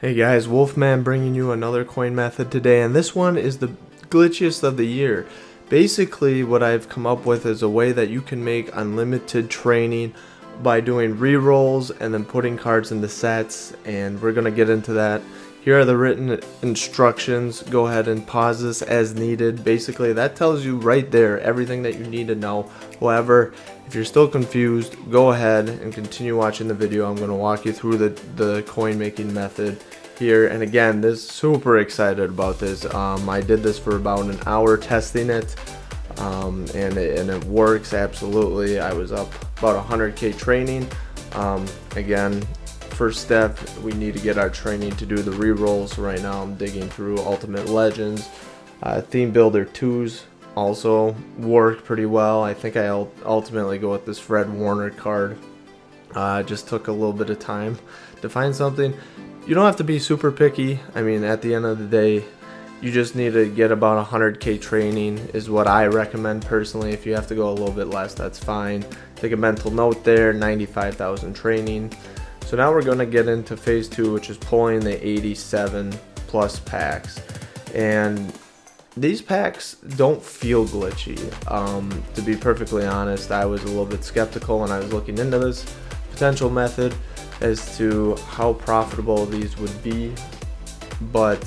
Hey guys, Wolfman bringing you another coin method today, and this one is the glitchiest of the year. Basically, what I've come up with is a way that you can make unlimited training by doing re-rolls and then putting cards into sets, and we're going to get into that. Here are the written instructions. Go ahead and pause this as needed. Basically, that tells you right there everything that you need to know. However, if you're still confused, go ahead and continue watching the video. I'm going to walk you through the coin making method here. And again, super excited about this. I did this for about an hour testing it, and it works absolutely. I was up about 100k training. Again, first step, we need to get our training to do the re-rolls. Right now I'm digging through Ultimate Legends. Theme Builder 2s also worked pretty well. I think I'll ultimately go with this Fred Warner card. Just took a little bit of time to find something. You don't have to be super picky. I mean, at the end of the day, you just need to get about 100k training is what I recommend personally. If you have to go a little bit less, that's fine. Take a mental note there, 95,000 training. So now we're going to get into phase 2, which is pulling the 87 plus packs. And these packs don't feel glitchy. To be perfectly honest, I was a little bit skeptical when I was looking into this potential method as to how profitable these would be. But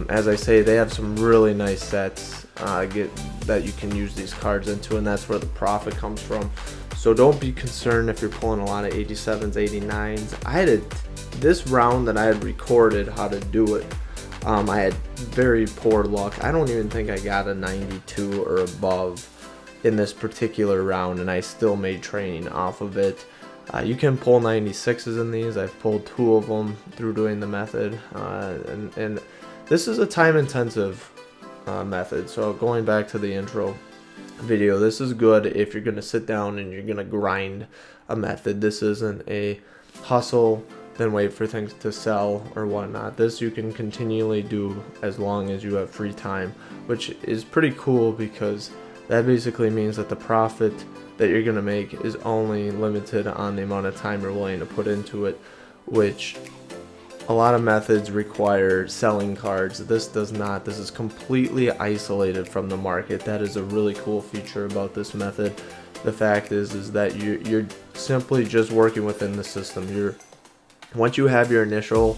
as I say, they have some really nice sets that you can use these cards into, and that's where the profit comes from. So don't be concerned if you're pulling a lot of 87s, 89s. This round that I had recorded how to do it, I had very poor luck. I don't even think I got a 92 or above in this particular round, and I still made training off of it. You can pull 96s in these. I've pulled 2 of them through doing the method, and this is a time-intensive method. So going back to the intro video, this is good if you're going to sit down and you're going to grind a method. This isn't a hustle then wait for things to sell or whatnot. This you can continually do as long as you have free time, which is pretty cool because that basically means that the profit that you're going to make is only limited on the amount of time you're willing to put into it, which a lot of methods require selling cards. This does not. This is completely isolated from the market. That is a really cool feature about this method. The fact is that you're simply just working within the system. Once you have your initial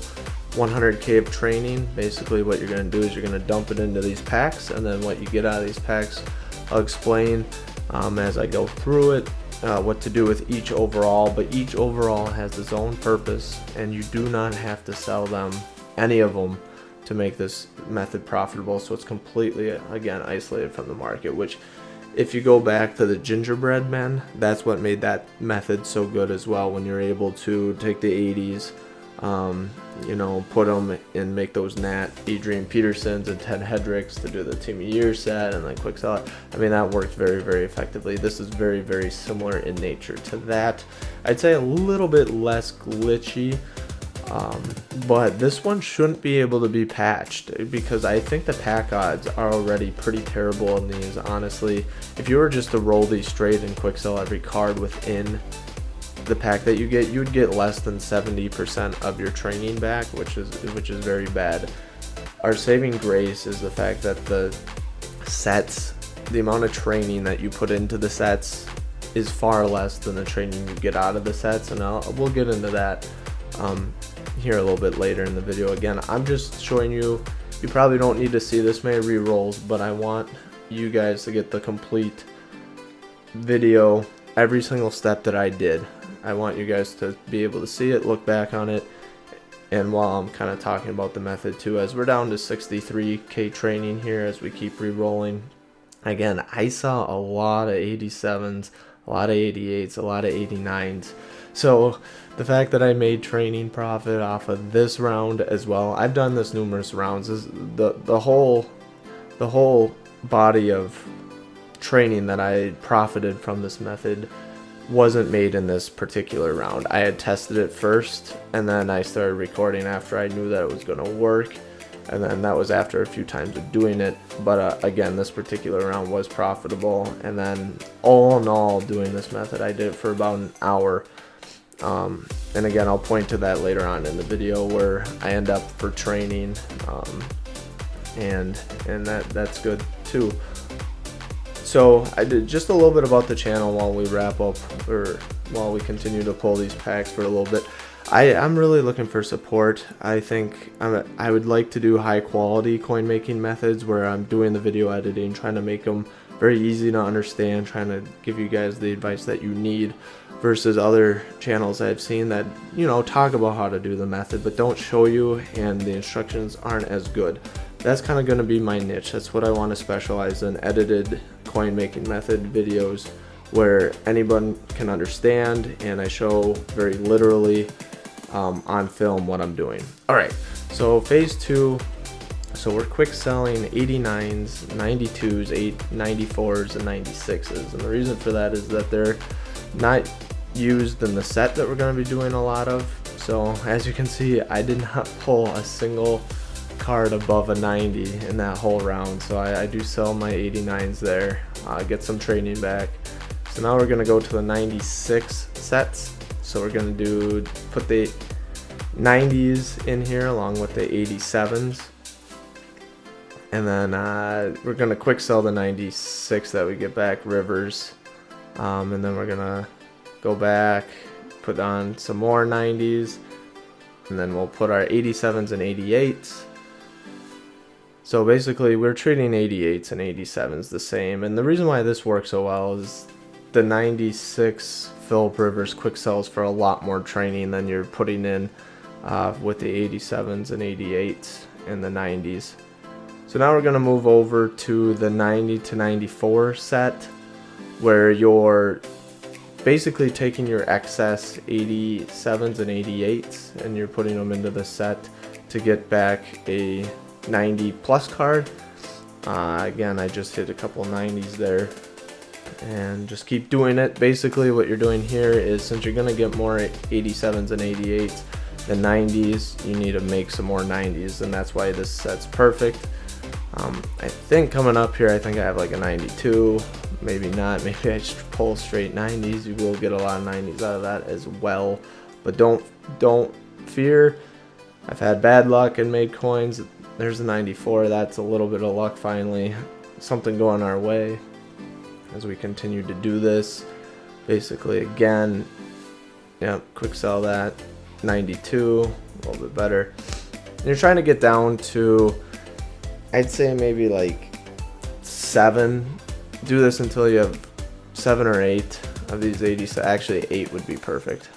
100k of training, basically what you're going to do is you're going to dump it into these packs, and then what you get out of these packs, I'll explain as I go through it. What to do with each overall, but each overall has its own purpose, and you do not have to sell them, any of them, to make this method profitable. So it's completely, again, isolated from the market, which if you go back to the gingerbread men, that's what made that method so good as well, when you're able to take the 80s, put them and make those Nat Adrian Petersons and Ted Hedricks to do the Team of Year set and then quick sell it. I mean, that worked very, very effectively. This is very, very similar in nature to that. I'd say a little bit less glitchy, but this one shouldn't be able to be patched because I think the pack odds are already pretty terrible in these, honestly. If you were just to roll these straight and quick sell every card within the pack that you would get less than 70% of your training back, which is very bad. Our saving grace is the fact that the sets, the amount of training that you put into the sets is far less than the training you get out of the sets, and we'll get into that here a little bit later in the video. Again, I'm just showing you probably don't need to see this many re-rolls, but I want you guys to get the complete video, every single step that I did. I want you guys to be able to see it, look back on it, and while I'm kind of talking about the method too, as we're down to 63k training here as we keep re-rolling. Again, I saw a lot of 87s, a lot of 88s, a lot of 89s. So the fact that I made training profit off of this round as well, I've done this numerous rounds, is the whole body of training that I profited from this method wasn't made in this particular round. I had tested it first, and then I started recording after I knew that it was going to work, and then that was after a few times of doing it. But again, this particular round was profitable, and then all in all, doing this method, I did it for about an hour. And again, I'll point to that later on in the video where I end up for training, and that's good too. So I did just a little bit about the channel while we wrap up, or while we continue to pull these packs for a little bit. I'm really looking for support. I think I would like to do high quality coin making methods where I'm doing the video editing, trying to make them very easy to understand, trying to give you guys the advice that you need, versus other channels I've seen that, you know, talk about how to do the method but don't show you, and the instructions aren't as good. That's kind of going to be my niche. That's what I want to specialize in, edited coin making method videos where anyone can understand, and I show very literally on film what I'm doing. Alright, so phase 2, so we're quick selling 89s, 92s, 94s, and 96s, and the reason for that is that they're not used in the set that we're going to be doing a lot of. So as you can see, I did not pull a single card above a 90 in that whole round, so I do sell my 89s there, get some training back. So now we're going to go to the 96 sets. So we're going to put the 90s in here along with the 87s, and then we're going to quick sell the 96 that we get back, Rivers, and then we're going to go back, put on some more 90s, and then we'll put our 87s and 88s. So basically we're treating 88s and 87s the same, and the reason why this works so well is the 96 Philip Rivers quick sells for a lot more training than you're putting in with the 87s and 88s and the 90s. So now we're going to move over to the 90 to 94 set, where you're basically taking your excess 87s and 88s and you're putting them into the set to get back a 90 plus card. Again, I just hit a couple 90s there, and just keep doing it. Basically what you're doing here is, since you're going to get more 87s and 88s than 90s, you need to make some more 90s, and that's why this set's perfect. I think coming up here, I think I have like a 92, maybe not, maybe I just pull straight 90s. You will get a lot of 90s out of that as well, but don't fear. I've had bad luck and made coins. There's a 94, that's a little bit of luck finally, something going our way as we continue to do this. Basically again, yeah, quick sell that 92, a little bit better, and you're trying to get down to, I'd say maybe like 7. Do this until you have 7 or 8 of these 80s. Actually 8 would be perfect.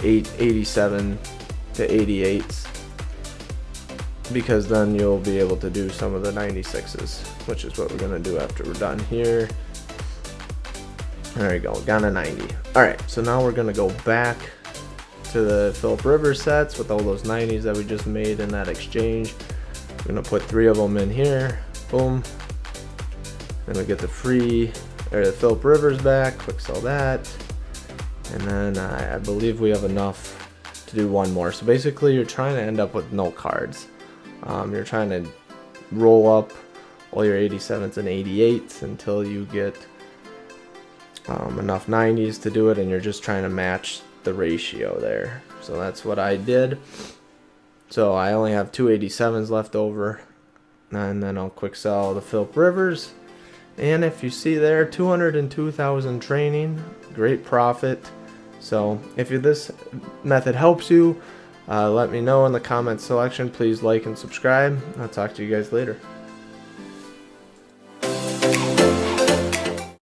87 to 88s, because then you'll be able to do some of the 96s, which is what we're going to do after we're done here. There you go, got a 90. Alright, so now we're going to go back to the Philip Rivers sets with all those 90s that we just made in that exchange. We're going to put 3 of them in here. Boom. Then we get the Philip Rivers back, quick sell that. And then I believe we have enough to do one more. So basically you're trying to end up with no cards. You're trying to roll up all your 87s and 88s until you get enough 90s to do it, and you're just trying to match the ratio there. So that's what I did. So I only have 2 87s left over, and then I'll quick sell the Philip Rivers. And if you see there, 202,000 training, great profit. So if this method helps you, let me know in the comment section. Please like and subscribe. I'll talk to you guys later.